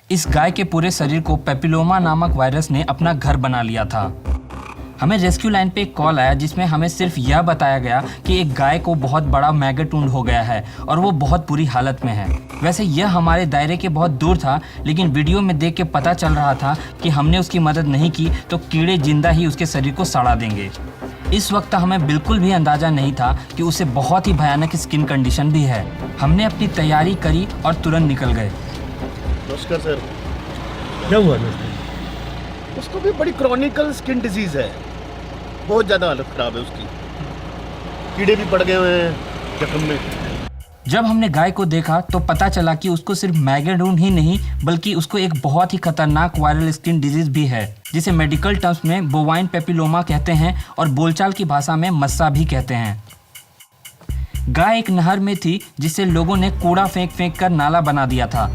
इस गाय के पूरे शरीर को पेपिलोमा नामक वायरस ने अपना घर बना लिया था। हमें रेस्क्यू लाइन पे एक कॉल आया जिसमें हमें सिर्फ यह बताया गया कि एक गाय को बहुत बड़ा मैगट वुंड हो गया है और वो बहुत बुरी हालत में है। वैसे यह हमारे दायरे के बहुत दूर था, लेकिन वीडियो में देख के पता चल रहा था कि हमने उसकी मदद नहीं की तो कीड़े जिंदा ही उसके शरीर को सड़ा देंगे। इस वक्त हमें बिल्कुल भी अंदाज़ा नहीं था कि उसे बहुत ही भयानक स्किन कंडीशन भी है। हमने अपनी तैयारी करी और तुरंत निकल गए। नमस्कार सर। क्या हुआ दोस्तों? उसको भी बड़ी क्रॉनिकल स्किन डिजीज है, बहुत ज़्यादा हालत ख़राब है उसकी, कीड़े भी पड़ गए हुए हैं जख्म में। जब हमने गाय को देखा तो पता चला कि उसको सिर्फ मैगट वुंड ही नहीं बल्कि उसको एक बहुत ही खतरनाक वायरल स्किन डिजीज भी है, जिसे मेडिकल टर्म्स में बोवाइन पेपिलोमा कहते हैं और बोलचाल की भाषा में मस्सा भी कहते हैं। गाय एक नहर में थी जिससे लोगों ने कूड़ा फेंक फेंक कर नाला बना दिया था,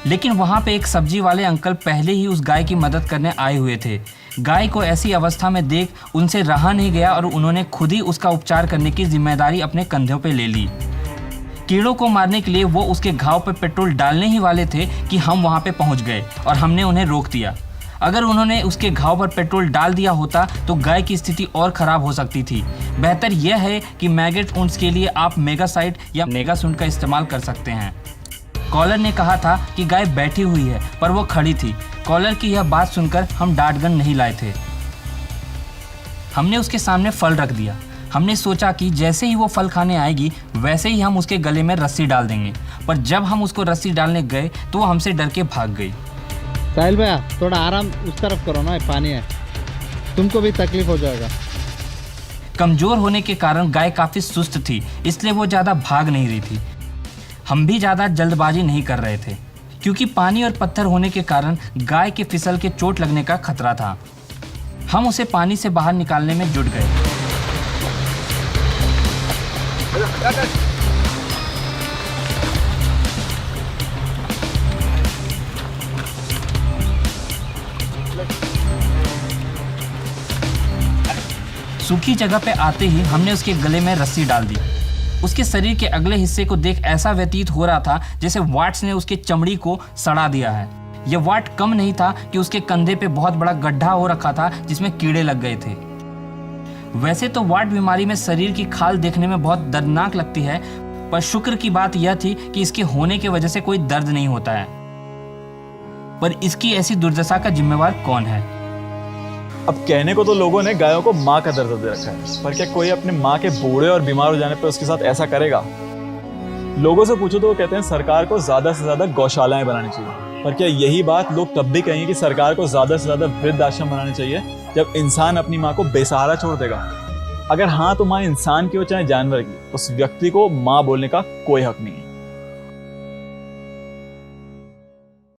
लेकिन वहाँ पे एक सब्जी वाले अंकल पहले ही उस गाय की मदद करने आए हुए थे। गाय को ऐसी अवस्था में देख उनसे रहा नहीं गया और उन्होंने खुद ही उसका उपचार करने की जिम्मेदारी अपने कंधों पे ले ली। कीड़ों को मारने के लिए वो उसके घाव पर पेट्रोल डालने ही वाले थे कि हम वहाँ पे पहुँच गए और हमने उन्हें रोक दिया। अगर उन्होंने उसके घाव पर पेट्रोल डाल दिया होता तो गाय की स्थिति और ख़राब हो सकती थी। बेहतर यह है कि मैगट वुंड्स के लिए आप मेगासाइड या नेगासुंड का इस्तेमाल कर सकते हैं। कॉलर ने कहा था कि गाय बैठी हुई है पर वो खड़ी थी। कॉलर की यह बात सुनकर हम डार्ट गन नहीं लाए थे। हमने उसके सामने फल रख दिया। हमने सोचा कि जैसे ही वो फल खाने आएगी वैसे ही हम उसके गले में रस्सी डाल देंगे, पर जब हम उसको रस्सी डालने गए तो वो हमसे डर के भाग गई। साहिल भैया थोड़ा आराम उस तरफ करो ना, पानी है, तुमको भी तकलीफ हो जाएगा। कमज़ोर होने के कारण गाय काफ़ी सुस्त थी, इसलिए वो ज़्यादा भाग नहीं रही थी। हम भी ज़्यादा जल्दबाजी नहीं कर रहे थे क्योंकि पानी और पत्थर होने के कारण गाय के फिसल के चोट लगने का खतरा था। हम उसे पानी से बाहर निकालने में जुट गए। सूखी जगह पे आते ही हमने उसके गले में रस्सी डाल दी। उसके शरीर के अगले हिस्से को देख ऐसा व्यतीत हो रहा था जैसे वाट्स ने उसके चमड़ी को सड़ा दिया है। यह वाट कम नहीं था कि उसके कंधे पे बहुत बड़ा गड्ढा हो रखा था जिसमें कीड़े लग गए थे। वैसे तो वाट बीमारी में शरीर की खाल देखने में बहुत दर्दनाक लगती है, पर शुक्र की बात यह थी कि इसके होने की वजह से कोई दर्द नहीं होता है। पर इसकी ऐसी दुर्दशा का जिम्मेवार कौन है? अब कहने को तो लोगों ने गायों को माँ का दर्द दे रखा है, पर क्या कोई अपने माँ के बूढ़े और बीमार हो जाने पर उसके साथ ऐसा करेगा? लोगों से पूछो तो वो कहते हैं सरकार को ज्यादा से ज्यादा गौशालाएं बनानी चाहिए, पर क्या यही बात लोग तब भी कहेंगे कि सरकार को ज्यादा से ज्यादा वृद्ध आश्रम बनाने चाहिए जब इंसान अपनी माँ को बेसहारा छोड़ देगा? अगर हाँ तो माँ इंसान की हो चाहे जानवर की, उस व्यक्ति को माँ बोलने का कोई हक नहीं है।